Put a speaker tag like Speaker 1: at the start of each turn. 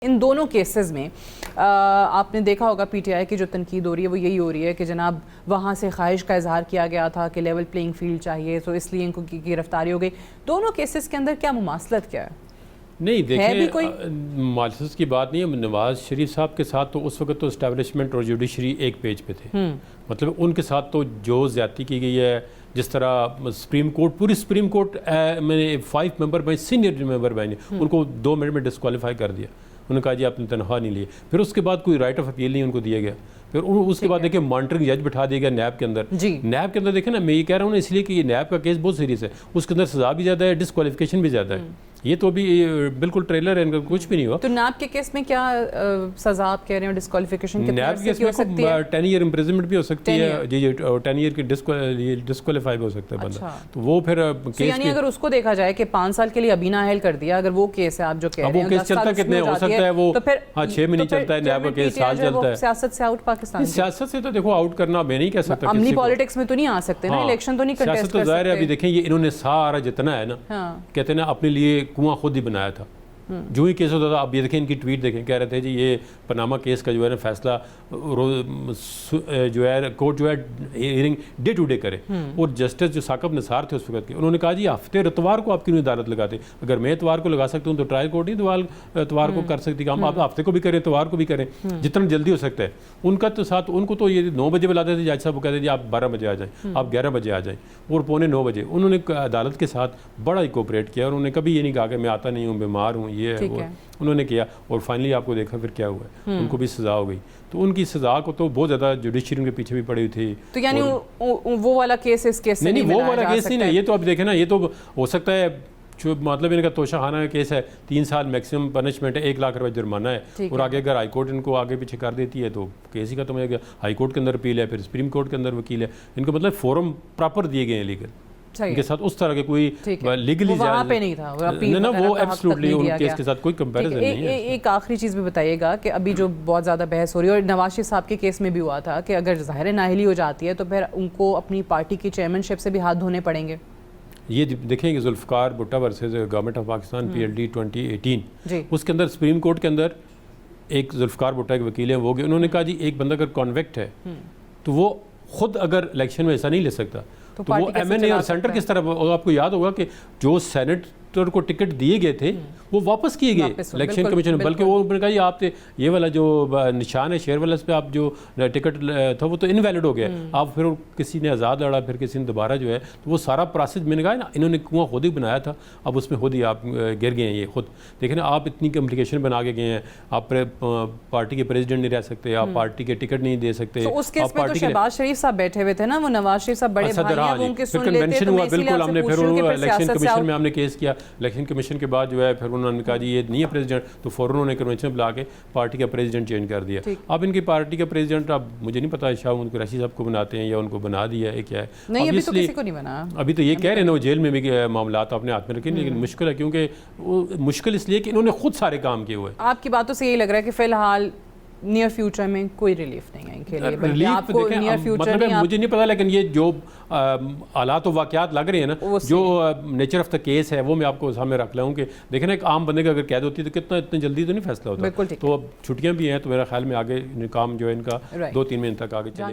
Speaker 1: इन दोनों केसेस में आपने देखा होगा पीटीआई की जो तनकीद हो रही है वो यही हो रही है कि जनाब वहाँ से ख्वाहिश का इजहार किया गया था कि लेवल प्लेइंग फील्ड चाहिए, तो इसलिए इनको की गिरफ्तारी हो गई। दोनों केसेस के अंदर क्या मुमासलत क्या है?
Speaker 2: नहीं देखिए, मुमासलत की बात नहीं है। नवाज शरीफ साहब के साथ तो उस वक्त तो इस्टेब्लिशमेंट और जुडिशरी एक पेज पे थे। मतलब उनके साथ तो जो ज्यादती की गई है, जिस तरह सुप्रीम कोर्ट, पूरी सुप्रीम कोर्ट मैंने 5 member bench, senior member bench ने उनको 2 मिनट में डिस्क्वालीफाई कर दिया। उन्होंने कहा जी आपने तनख्वाह नहीं ली। फिर उसके बाद कोई राइट ऑफ अपील नहीं उनको दिया गया। फिर उसके बाद देखिए मॉनिटरिंग जज बिठा दिया गया नैब के अंदर। नैब के अंदर देखें ना, मैं ये कह रहा हूँ ना इसलिए कि ये नैब का केस बहुत सीरियस है, उसके अंदर सजा भी ज़्यादा है, डिस्क्वालिफिकेशन भी ज़्यादा है। ये तो अभी बिल्कुल ट्रेलर है, इनका कुछ भी नहीं हुआ।
Speaker 1: तो नैब के केस में क्या सजा आप कह रहे हैं? डिस्क्वालिफिकेशन के
Speaker 2: नैब केस में 10 ईयर इम्प्रिजनमेंट भी हो सकती है जी, 10 ईयर की डिस्क्वालीफाई भी हो सकता है बंदा। तो वो फिर केस
Speaker 1: यानी अगर उसको देखा जाए कि 5 साल के लिए अभी नाअहल कर दिया, अगर वो केस है आप जो कह रहे हैं,
Speaker 2: वो केस चलता कितने हो सकता है, वो 6 महीने चलता है, नैब का केस साल चलता है।
Speaker 1: सियासत से आउट पाकिस्तान,
Speaker 2: सियासत से तो देखो आउट करना मैं नहीं कह सकता,
Speaker 1: अमली पॉलिटिक्स में तो नहीं आ सकते ना, इलेक्शन तो नहीं कंटेस्ट कर सकते।
Speaker 2: जाहिर है अभी देखें ये इन्होंने सारा जितना है ना, कहते हैं ना अपने लिए कुआं खुद ही बनाया था। जो ही केस होता था, अब ये देखें इनकी ट्वीट देखें, कह रहे थे जी ये पनामा केस का जो है ना फैसला जो है कोर्ट जो है हियरिंग डे टू डे करे। और जस्टिस जो साकब निसार थे उस वक्त के, उन्होंने कहा जी हफ्ते इतवार को आप क्यों अदालत लगाते? अगर मैं इतवार को लगा सकता हूँ तो ट्रायल कोर्ट ही इतवार को कर सकती काम। आप हफ्ते को भी करें, इतवार को भी करें, जितना जल्दी हो सकता है। उनका तो साथ उनको तो ये 9 बजे बुलाते थे जज साहब, वो कहते जी आप 12 बजे आ जाएँ, आप 11 बजे आ जाएँ, और 8:45 बजे उन्होंने अदालत के साथ बड़ा ही कोऑपरेट किया। और उन्होंने कभी ये नहीं कहा कि मैं आता नहीं हूँ, बीमार हूँ, ये है वो उन्होंने किया। और फाइनली आपको देखा फिर क्या हुआ है, उनको भी सजा हो गई। तो उनकी सजा को तो बहुत ज़्यादा जुडिशरी के पीछे भी पड़ी हुई थी।
Speaker 1: तो यानी वो वाला केस इस केस से
Speaker 2: नहीं, वो वाला केस नहीं है। ये तो अब देखें ना, ये तो हो सकता है जो मतलब इनका तोशाखाना का केस है, 3 साल मैक्सिमम पनिशमेंट है, 1 लाख रुपए जुर्माना है। और आगे अगर हाईकोर्ट इनको आगे पीछे कर देती है तो केस ही खत्म हो जाएगा। हाईकोर्ट के अंदर अपील है, फिर सुप्रीम कोर्ट के अंदर वकील है। इनको मतलब फोरम प्रॉपर दिए गए हैं लीगल, उनके साथ उस तरह के कोई लीगली
Speaker 1: वहाँ पे नहीं था,
Speaker 2: ना वो एब्सोल्युटली उन केस के साथ कोई कंपैरिजन नहीं है।
Speaker 1: एक आखिरी चीज़ भी बताइएगा कि अभी जो बहुत ज़्यादा बहस हो रही है, और नवाज शरीफ साहब के केस में भी हुआ था कि अगर ज़ाहिर नाअहली हो जाती है तो फिर उनको अपनी पार्टी की चेयरमैनशिप से भी हाथ धोने पड़ेंगे।
Speaker 2: ये देखेंगे Zulfikar Bhutto versus government of Pakistan PLD 2018, उसके अंदर सुप्रीम कोर्ट के अंदर एक जुल्फ़िकार भुट्टो के वकील हैं, वो उन्होंने कहा जी एक बंदा अगर कॉन्वेक्ट है तो वो खुद अगर इलेक्शन में हिस्सा नहीं ले सकता, तो वो MNA और सेंटर किस तरह। आपको याद होगा कि जो सेनेटर को टिकट दिए गए थे वो वापस किए गए इलेक्शन कमीशन, बल्कि वो उन्होंने कहा ये आप ये वाला जो निशान है शेयर वाला पे आप जो टिकट था वो तो इनवैलिड हो गया। आप फिर किसी ने आज़ाद लड़ा, फिर किसी ने दोबारा जो है, तो वो सारा प्रोसेस मैंने कहा ना इन्होंने कुआं खुद ही बनाया था। अब उसमें खुद ही आप गिर गए हैं। ये खुद देखें ना, आप इतनी कम्प्लिकेशन बना के गए हैं, आप पार्टी के प्रेसिडेंट नहीं रह सकते, आप पार्टी के टिकट नहीं दे सकते।
Speaker 1: शहबाज शरीफ साहब बैठे हुए थे ना, वो नवाज शरीफ साहब बड़े
Speaker 2: फिर कन्वेंशन हुआ, बिल्कुल हमने फिर इलेक्शन कमीशन में हमने केस किया। इलेक्शन कमीशन के बाद जो है फिर उन्होंने कहा जी ये नहीं है प्रेसिडेंट, तो फौरन उन्होंने कन्वेंशन बुला के पार्टी का प्रेसिडेंट चेंज कर दिया। अब इनकी पार्टी का प्रेसिडेंट अब मुझे नहीं पता शाह उनको रशीद साहब को बनाते हैं या उनको बना दिया है, क्या है
Speaker 1: नहीं, अभी तो किसी को नहीं बना।
Speaker 2: अभी तो ये कह रहे हैं ना वो जेल में भी मामला अपने हाथ में रखें, लेकिन मुश्किल है, क्योंकि मुश्किल इसलिए कि इन्होंने खुद सारे काम किए हुए।
Speaker 1: आपकी बातों से यही लग रहा है कि फिलहाल नियर फ्यूचर में कोई रिलीफ नहीं है इनके लिए। आपको नियर फ्यूचर
Speaker 2: मतलब मुझे नहीं पता, लेकिन ये जो हालात और वाक़यात लग रहे हैं ना, जो नेचर ऑफ द केस है वो मैं आपको सामने रख लाऊं कि देखें ना, एक आम बंदे का अगर कैद होती है तो कितना इतनी जल्दी तो नहीं फैसला होता। तो अब छुट्टियां भी हैं तो मेरा ख्याल में आगे काम जो है इनका 2-3 महीने तक आगे चलेगा।